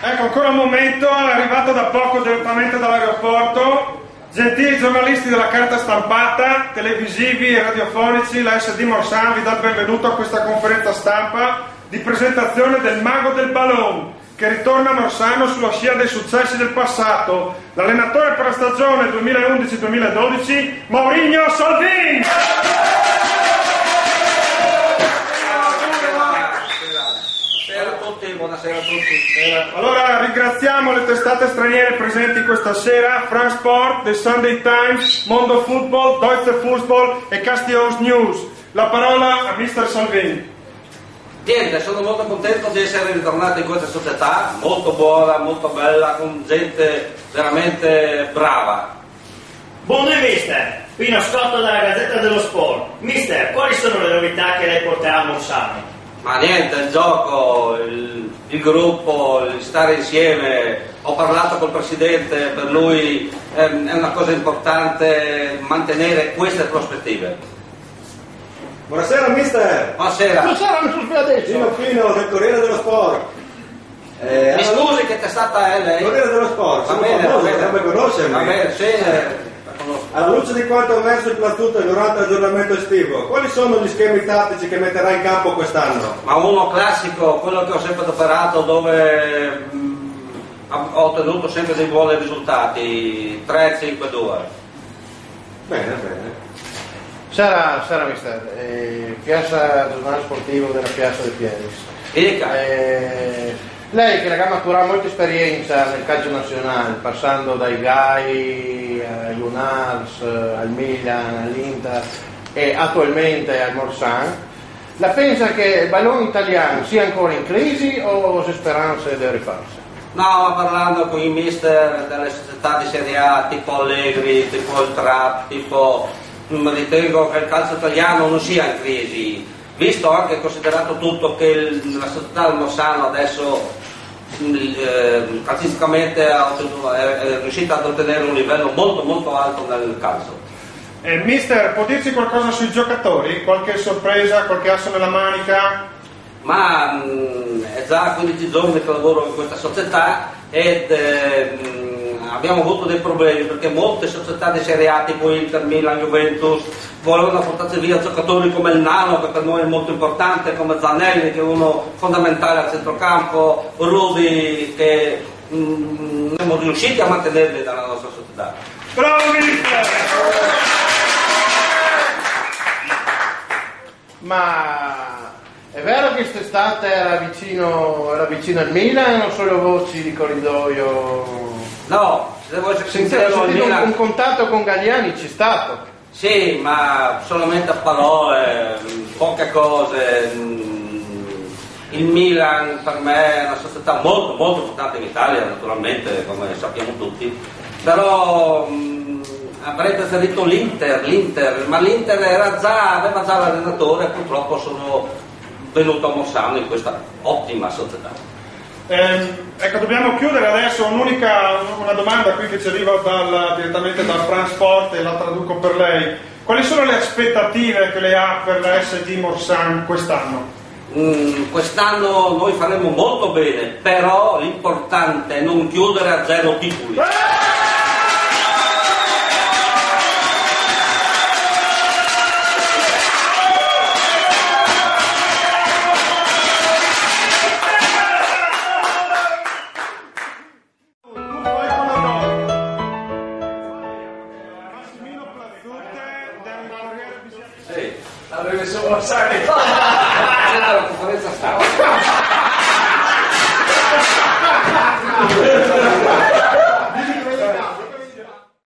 Ecco, ancora un momento, è arrivato da poco direttamente dall'aeroporto. Gentili giornalisti della carta stampata, televisivi e radiofonici, la SD Morsan vi dà il benvenuto a questa conferenza stampa di presentazione del mago del ballon, che ritorna a Morsano sulla scia dei successi del passato, l'allenatore per la stagione 2011-2012, Mourinho Salvin! Buonasera a tutti. Allora ringraziamo le testate straniere presenti questa sera, France Sport, The Sunday Times, Mondo Football, Deutsche Fußball e Castells News. La parola a Mr. Salvini. Niente, sono molto contento di essere ritornato in questa società, molto buona, molto bella, con gente veramente brava. Buongiorno mister, Pino Scotto dalla Gazzetta dello Sport. Mister, quali sono le novità che lei porterà a Morsano? Ma niente, il gioco, il gruppo, il stare insieme. Ho parlato col presidente, per lui è una cosa importante mantenere queste prospettive. Buonasera mister! Buonasera. Buonasera, mi sono qui adesso. Pino del Corriere dello Sport. Mi scusi, che testata è lei? Corriere dello Sport, Va sono bene, famoso, va bene. dovrebbe conoscermi. Va bene, sì, la conosco. Alla luce di quanto ha messo il Plattute durante l'aggiornamento estivo, quali sono gli schemi tattici che metterà in campo quest'anno? Ma uno classico, quello che ho sempre adoperato, dove ho ottenuto sempre dei buoni risultati, 3-5-2. Bene, bene. Sara mister, Piazza Giornale Sportivo della Piazza del Pieris. Dica. Lei che ha maturato molta esperienza nel calcio nazionale, passando dai Gai, agli Unars, al Milan, all'Inter e attualmente al Morsan, la pensa che il ballone italiano sia ancora in crisi o se speranze di rifarsi? No, parlando con i mister delle società di Serie A, tipo Allegri, tipo il Trap, ritengo che il calcio italiano non sia in crisi, visto anche e considerato tutto che la società del Morsano adesso calcisticamente è riuscita ad ottenere un livello molto molto alto nel calcio. Mister, può dirci qualcosa sui giocatori? Qualche sorpresa, qualche asso nella manica? Ma è già 15 giorni che lavoro in questa società ed abbiamo avuto dei problemi perché molte società di Serie A tipo Inter, Milan, Juventus volevano portarsi via giocatori come il Nano, che per noi è molto importante, come Zanelli, che è uno fondamentale al centrocampo, Rudi, che siamo riusciti a mantenerli dalla nostra società. Bravo mister! Ma è vero che quest'estate era vicino al Milan o solo voci di corridoio? No, se devo essere Sentite, sincero, il Milan... un contatto con Galliani c'è stato? Sì, ma solamente a parole, poche cose. Il Milan per me è una società molto molto importante in Italia, naturalmente, come sappiamo tutti, però avrei preferito l'Inter, ma l'Inter aveva già l'allenatore e purtroppo sono venuto a Morsano in questa ottima società. Ecco, dobbiamo chiudere adesso una domanda qui che ci arriva direttamente dal France Sport e la traduco per lei. Quali sono le aspettative che lei ha per la SD Morsan quest'anno? Quest'anno noi faremo molto bene, però l'importante è non chiudere a 0 titoli. Sì. Avrebbe solo la La conferenza stampa.